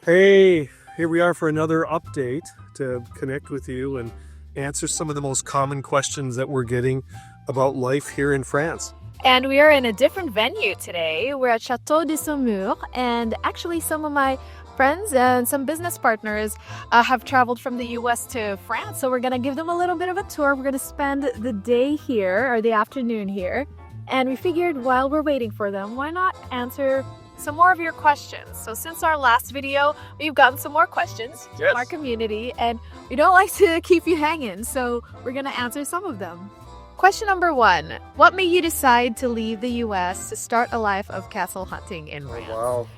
Hey, here we are for another update to connect with you and answer some of the most common questions that we're getting about life here in France. And we are in a different venue today. We're at Château de Belebat, and actually some of my friends and some business partners have traveled from the US to France. So we're going to give them a little bit of a tour. We're going to spend the day here, or the afternoon here. And we figured while we're waiting for them, why not answer some more of your questions? So since our last video, we've gotten some more questions from our community, and we don't like to keep you hanging. So we're going to answer some of them. Question number 1. What made you decide to leave the US to start a life of castle hunting in France? Oh,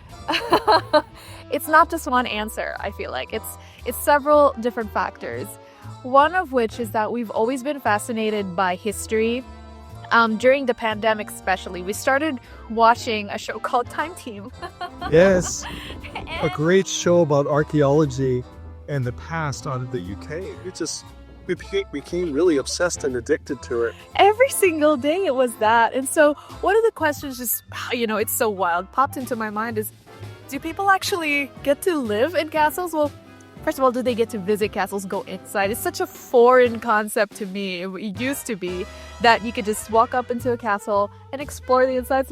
wow. It's not just one answer, I feel like. It's several different factors. One of which is that we've always been fascinated by history. During the pandemic especially, we started watching a show called Time Team. Yes, a great show about archaeology and the past out of the UK. We became really obsessed and addicted to it. Every single day it was that. And so one of the questions just, it's so wild, popped into my mind is, do people actually get to live in castles? Well, first of all, do they get to visit castles, go inside? It's such a foreign concept to me. It used to be that you could just walk up into a castle and explore the insides,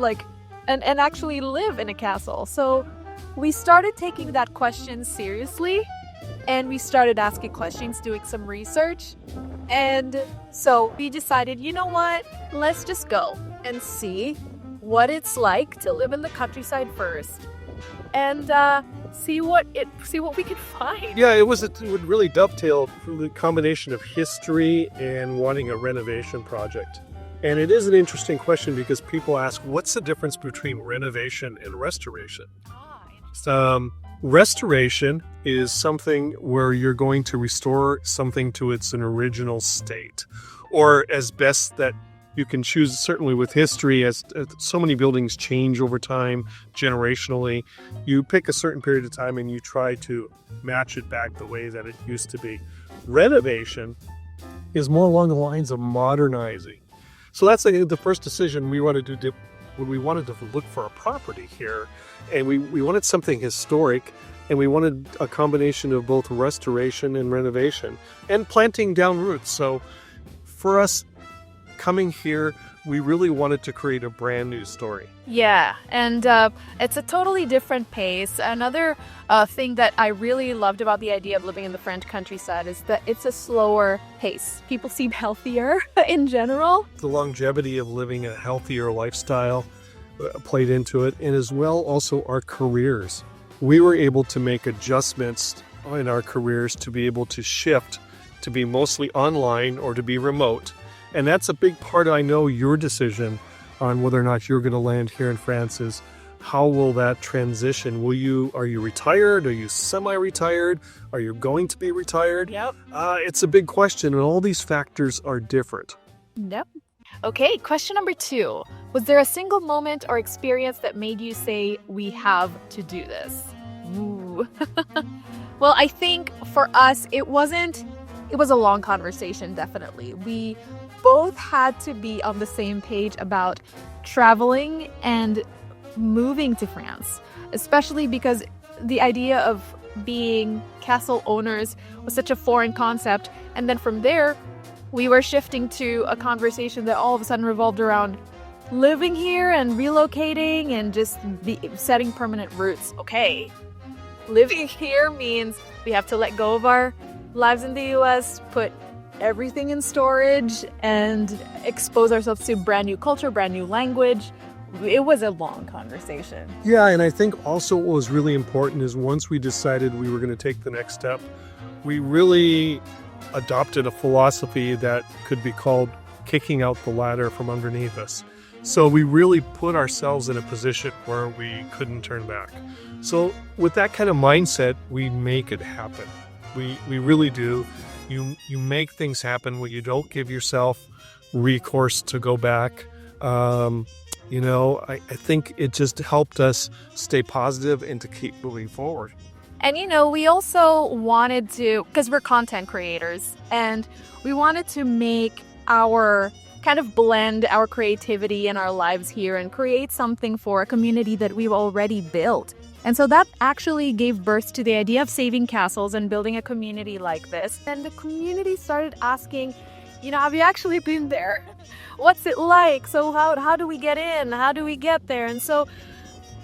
and actually live in a castle. So we started taking that question seriously, and we started asking questions, doing some research. And so we decided, you know what? Let's just go and see what it's like to live in the countryside first, and see what we can find. Yeah, it would really dovetail through the combination of history and wanting a renovation project. And it is an interesting question because people ask, what's the difference between renovation and restoration? Restoration is something where you're going to restore something to its original state, or as best that you can choose. Certainly with history, as so many buildings change over time, generationally, you pick a certain period of time and you try to match it back the way that it used to be. Renovation is more along the lines of modernizing. So that's the first decision we wanted to do when we wanted to look for a property here. And we wanted something historic, and we wanted a combination of both restoration and renovation and planting down roots. So for us, coming here, we really wanted to create a brand new story. Yeah, and it's a totally different pace. Another thing that I really loved about the idea of living in the French countryside is that it's a slower pace. People seem healthier in general. The longevity of living a healthier lifestyle played into it, and as well also our careers. We were able to make adjustments in our careers to be able to shift to be mostly online or to be remote. And that's a big part, I know, your decision on whether or not you're going to land here in France is, how will that transition? Are you retired? Are you semi-retired? Are you going to be retired? Yep. It's a big question, and all these factors are different. Yep. Okay, question number 2. Was there a single moment or experience that made you say, we have to do this? Ooh. Well, I think for us, it was a long conversation, definitely. We both had to be on the same page about traveling and moving to France, especially because the idea of being castle owners was such a foreign concept. And then from there, we were shifting to a conversation that all of a sudden revolved around living here and relocating and just setting permanent roots. Okay, living here means we have to let go of our lives in the US, put everything in storage, and expose ourselves to brand new culture, brand new language. It was a long conversation. Yeah, and I think also what was really important is once we decided we were going to take the next step, we really adopted a philosophy that could be called kicking out the ladder from underneath us. So we really put ourselves in a position where we couldn't turn back. So with that kind of mindset, we make it happen. We really do. You make things happen when you don't give yourself recourse to go back. I think it just helped us stay positive and to keep moving forward. And we also wanted to, because we're content creators, and we wanted to make our kind of blend our creativity and our lives here and create something for a community that we've already built. And so that actually gave birth to the idea of saving castles and building a community like this. And the community started asking, have you actually been there? What's it like? So how do we get in? How do we get there? And so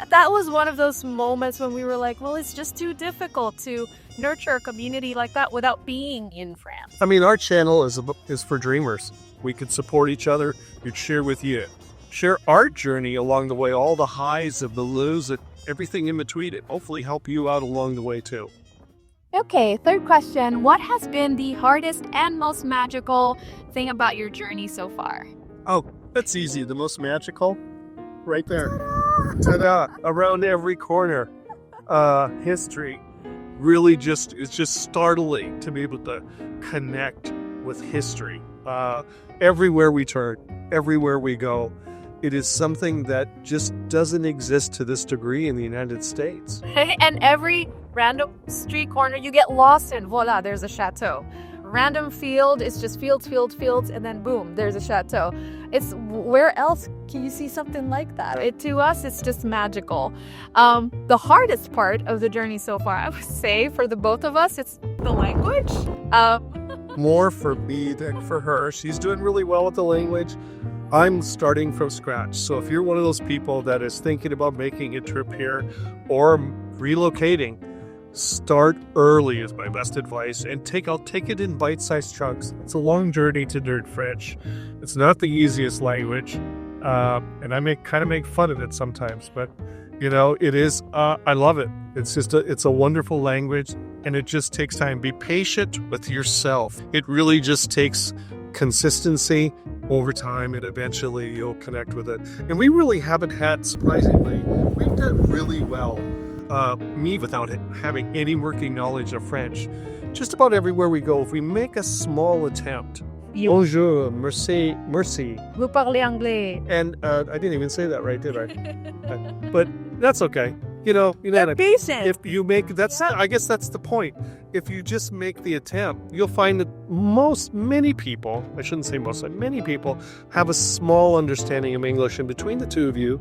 that was one of those moments when we were like, well, it's just too difficult to nurture a community like that without being in France. I mean, our channel is for dreamers. We could support each other. We'd share with you. Share our journey along the way, all the highs and the lows and everything in between. It hopefully help you out along the way too. Okay, third question. What has been the hardest and most magical thing about your journey so far? Oh, that's easy. The most magical? Right there. Ta-da! Around every corner. History. Really it's just startling to be able to connect with history. Everywhere we turn, everywhere we go, it is something that just doesn't exist to this degree in the United States. And every random street corner you get lost in, voila, there's a chateau. Random field, it's just fields, and then boom, there's a chateau. It's where else can you see something like that? To us, it's just magical. The hardest part of the journey so far, I would say, for the both of us, it's the language. More for me than for her. She's doing really well with the language. I'm starting from scratch. So if you're one of those people that is thinking about making a trip here or relocating, start early is my best advice, and I'll take it in bite-sized chunks. It's a long journey to learn French. It's not the easiest language, and I make fun of it sometimes, but it is. I love it. It's a wonderful language, and it just takes time. Be patient with yourself. It really just takes consistency over time, and eventually you'll connect with it. And we really haven't had, surprisingly, we've done really well. Me without having any working knowledge of French. Just about everywhere we go, if we make a small attempt. Bonjour, merci. Vous parlez anglais. And I didn't even say that right, did I? But that's okay. Patient. If you make I guess that's the point. If you just make the attempt, you'll find that many people, I shouldn't say most, many people have a small understanding of English, and between the two of you,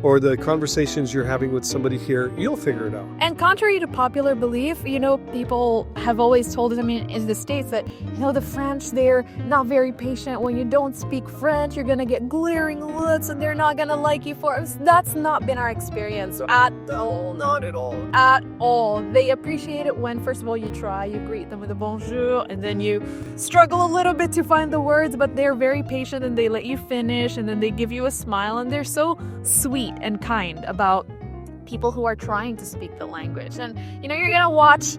or the conversations you're having with somebody here, you'll figure it out. And contrary to popular belief, people have always told us, in the States that, the French, they're not very patient. When you don't speak French, you're going to get glaring looks and they're not going to like you for it. That's not been our experience at all. Not at all. At all. They appreciate it when, first of all, you try, you greet them with a bonjour, and then you struggle a little bit to find the words, but they're very patient and they let you finish, and then they give you a smile, and they're so sweet and kind about people who are trying to speak the language. And you're gonna watch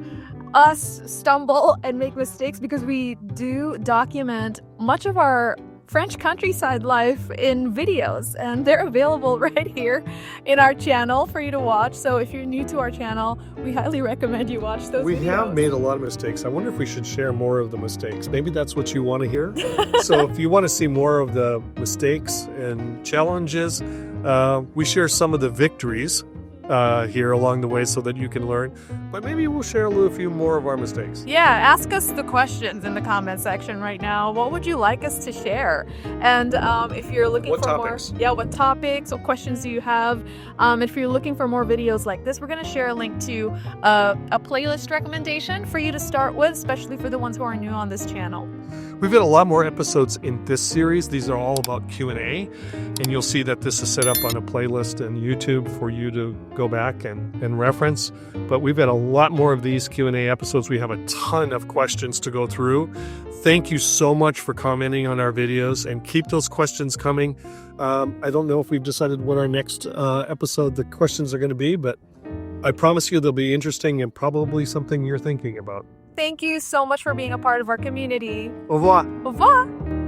us stumble and make mistakes because we do document much of our French countryside life in videos, and they're available right here in our channel for you to watch. So if you're new to our channel, we highly recommend you watch those videos. We have made a lot of mistakes. I wonder if we should share more of the mistakes. Maybe that's what you want to hear. So if you want to see more of the mistakes and challenges, we share some of the victories here along the way so that you can learn. But maybe we'll share a few more of our mistakes. Yeah, ask us the questions in the comment section right now. What would you like us to share? And if you're looking what for topics? what topics or questions do you have? If you're looking for more videos like this, we're going to share a link to a playlist recommendation for you to start with, especially for the ones who are new on this channel. We've got a lot more episodes in this series. These are all about Q&A, and you'll see that this is set up on a playlist on YouTube for you to go back and reference. But we've got a lot more of these Q&A episodes. We have a ton of questions to go through. Thank you so much for commenting on our videos, and keep those questions coming. I don't know if we've decided what our next episode the questions are going to be, but I promise you they'll be interesting and probably something you're thinking about. Thank you so much for being a part of our community. Au revoir. Au revoir.